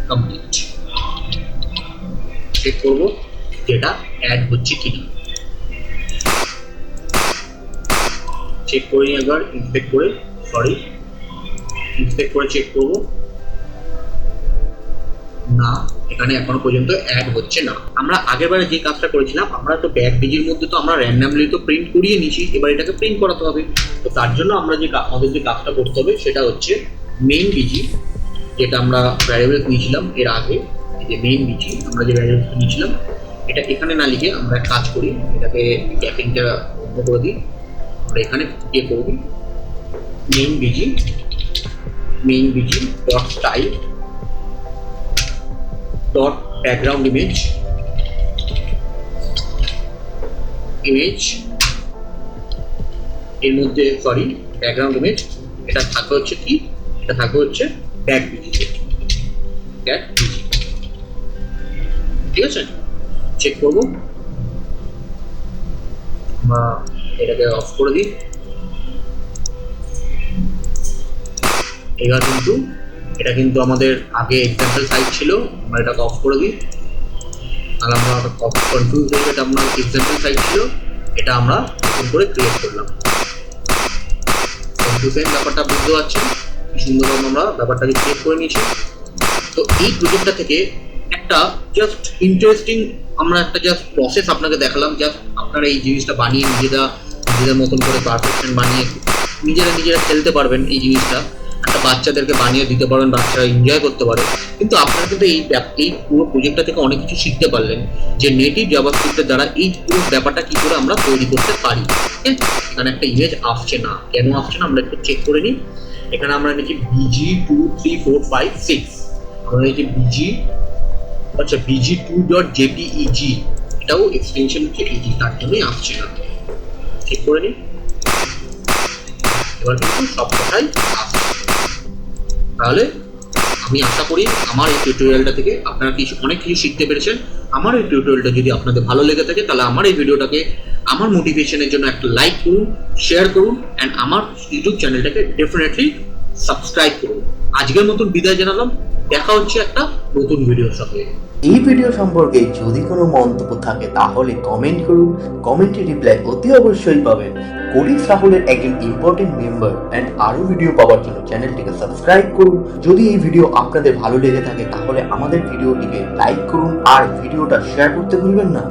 complete. Check করবো যেটা অ্যাড হচ্ছে কিনা, চেক করে নিই একবার, ইন্সপেক্ট করে চেক করবো, না এখানে এখনো পর্যন্ত অ্যাড হচ্ছে না। আমরা আগেরবারে যে কাজটা করেছিলাম, আমরা তো ব্যাক বিজির মধ্যে তো আমরা র্যান্ডামলি তো প্রিন্ট করিয়ে নিয়েছি, এবার এটাকে প্রিন্ট করাতে হবে। তো তার জন্য আমরা আমাদের যে কাজটা করতে হবে সেটা হচ্ছে মেইন বিজি, যেটা আমরা ভ্যারিয়েবল নিয়েছিলাম এর আগে, এই যে মেইন বিজি আমরা যে ভ্যারিয়েবল নিয়েছিলাম এটা এখানে না লিখে আমরা এক কাজ করি, এটাকে গ্যাপিংটা বন্ধ করে দিই, আমরা এখানে গিয়ে করবি main BG dot style dot background image এর মধ্যে ব্যাকগ্রাউন্ড ইমেজ এটা থাকবে হচ্ছে কি, এটা থাকবে হচ্ছে ব্যাক বিজি, ঠিক আছে। চেক করবো, আমরা এটাকে অফ করে দিই, এবার কিন্তু এটা কিন্তু আমাদের আগে এক্সাম্পল সাইট ছিল, আমরা এটাকে অফ করে দিই, আর আমরা কনফিউজ হয়ে এটা আমরা এক্সাম্পল সাইট ছিল, এটা আমরা নতুন করে ক্রিয়েট করলাম। কনফিউশন ব্যাপারটা বুঝতে পারছেন কি সুন্দরভাবে আমরা ব্যাপারটাকে ক্রিয়েট করে নিয়েছি। তো এই প্রজেক্টটা থেকে একটা জাস্ট ইন্টারেস্টিং আমরা একটা জাস্ট প্রসেস আপনাকে দেখালাম, জাস্ট আপনারা এই জিনিসটা বানিয়ে নিজেদের মতন করে পারফেকশন বানিয়ে নিজেরা খেলতে পারবেন, এই জিনিসটা একটা বাচ্চাদেরকে বানিয়ে দিতে পারেন, বাচ্চারা এনজয় করতে পারে। কিন্তু আপনারা কিন্তু এই পুরো প্রজেক্টটা থেকে অনেক কিছু শিখতে পারলেন যে নেটিভ জাভাস্ক্রিপ্টের দ্বারা এই পুরো ব্যাপারটা কি করে আমরা তৈরি করতে পারি। এখানে একটা ইমেজ আসছে না, কেন আসছে না আমরা একটু চেক করে নিই। এখানে আমরা নিয়েছি bg23456, আমরা নিয়েছি bg2.jpeg, এটাও এক্সটেনশন হচ্ছে eg, তার জন্যই আসছে না। চেক করে নিই, এবার কিন্তু সব কথাই আসছে। তাহলে আমি আশা করি আমার এই টিউটোরিয়ালটা থেকে আপনারা অনেক কিছু শিখতে পেরেছেন। আমার এই টিউটোরিয়ালটা যদি আপনাদের ভালো লেগে থাকে তাহলে আমার এই ভিডিওটাকে আমার মোটিভেশনের জন্য একটা লাইক করুন, শেয়ার করুন অ্যান্ড আমার ইউটিউব চ্যানেলটাকে ডেফিনেটলি সাবস্ক্রাইব করুন। আজকের মতন বিদায় জানালাম, দেখা হচ্ছে একটা নতুন ভিডিওর সঙ্গে। এই ভিডিও সম্পর্কে যদি কোনো মন্তব্য থাকে তাহলে কমেন্ট করুন, কমেন্টে রিপ্লাই অতি অবশ্যই পাবেন। কোডিক্স রাহুলের একজন ইম্পর্টেন্ট মেম্বার অ্যান্ড আরো ভিডিও পাওয়ার জন্য চ্যানেলটিকে সাবস্ক্রাইব করুন। যদি এই ভিডিও আপনাদের ভালো লেগে থাকে তাহলে আমাদের ভিডিওটিকে লাইক করুন আর ভিডিওটা শেয়ার করতে ভুলবেন না।